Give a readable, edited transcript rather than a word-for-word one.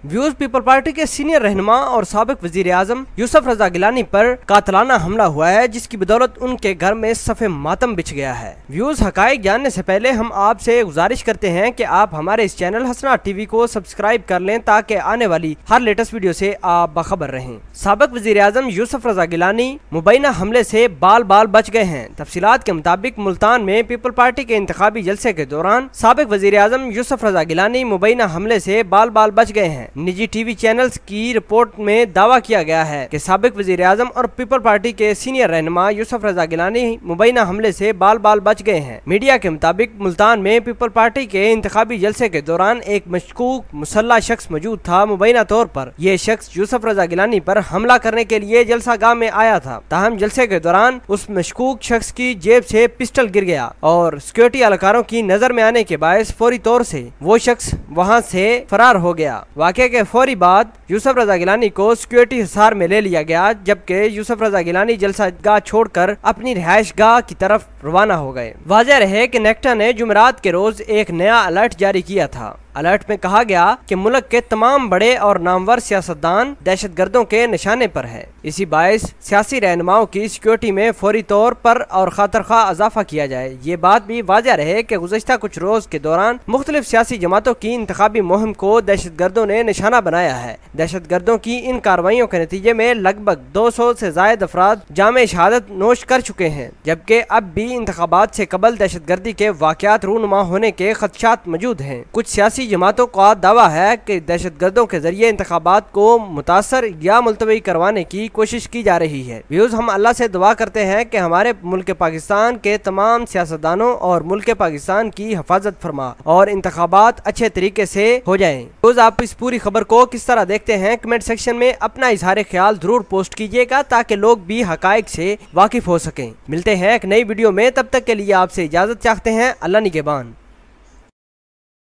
Views people party के senior रहनुमा और साबिक वजीर आजम यूसुफ रजा गिलानी पर कातलाना हमला हुआ है, जिसकी बदौलत उनके घर में सफ़े मातम बिछ गया है। व्यूज हकाइक जानने से पहले हम आपसे गुजारिश करते हैं कि आप हमारे इस चैनल हसनात टीवी को सब्सक्राइब कर लें ताकि आने वाली हर लेटेस्ट वीडियो से आप बाखबर रहें। साबिक वजीर आजम यूसुफ रजा गिलानी मुबैना हमले से बाल बाल बच गए हैं। तफसीलात के मुताबिक मुल्तान में पीपल पार्टी के इंतखाबी जलसे के दौरान साबिक वजीर आजम यूसुफ रजा गिलानी मुबैना हमले से बाल बाल बच गए हैं। निजी टीवी चैनल्स की रिपोर्ट में दावा किया गया है कि साबिक वजीर आजम और पीपल पार्टी के सीनियर रहनुमा यूसुफ रजा गिलानी मुबैना हमले से बाल बाल बच गए हैं। मीडिया के मुताबिक मुल्तान में पीपल पार्टी के इंतखाबी जलसे के दौरान एक मशकूक मुसल्ला शख्स मौजूद था। मुबैना तौर पर यह शख्स यूसुफ रजा गिलानी पर हमला करने के लिए जलसा गाह में आया था। ताहम जलसे के दौरान उस मशकूक शख्स की जेब से पिस्टल गिर गया और सिक्योरिटी एहलकारों की नजर में आने के बायस फौरी तौर से वो शख्स वहां से फरार हो गया। वाक़े के फौरी बाद यूसुफ रजा गिलानी को सिक्योरिटी हिसार में ले लिया गया, जबकि यूसुफ रजा गिलानी जलसा गाह छोड़कर अपनी रिहाइश गाह की तरफ रवाना हो गए। वाज़ेह रहे कि नेक्टा ने जुमेरात के रोज एक नया अलर्ट जारी किया था। अलर्ट में कहा गया कि मुल्क के तमाम बड़े और नामवर सियासतदान दहशत गर्दों के निशाने पर है। इसी बायस सियासी रहनुमाओं की सिक्योरिटी में फौरी तौर पर और खातरखा इजाफा किया जाए। ये बात भी वाज़ेह रहे कि गुज़श्ता कुछ रोज के दौरान मुख्तलिफ सियासी जमातों की इंतखाबी मुहिम को दहशत गर्दों ने निशाना बनाया है। दहशत गर्दों की इन कार्रवाइयों के नतीजे में लगभग 200 से ज्यादा अफराद जामे शहादत नोश कर चुके हैं, जबकि अब भी इंतखाबात से कबल दहशत गर्दी के वाक़यात रूनुमा होने के खदशात मौजूद हैं। कुछ सियासी जमातों का दावा है कि दहशत गर्दों के जरिए इंतखाबात को मुतासर या मुलतवी करवाने की कोशिश की जा रही है। व्यूज हम अल्लाह से दुआ करते हैं कि हमारे मुल्क पाकिस्तान के तमाम सियासतदानों और मुल्क पाकिस्तान की हिफाजत फरमा और इंतखाबात अच्छे तरीके से हो जाएं। व्यूज आप इस पूरी खबर को किस तरह देखते हैं, कमेंट सेक्शन में अपना इजहार ख्याल जरूर पोस्ट कीजिएगा ताकि लोग भी हकाइक से वाकिफ हो सकें। मिलते हैं एक नई वीडियो में, तब तक के लिए आपसे इजाजत चाहते हैं। अल्लाह निगहबान।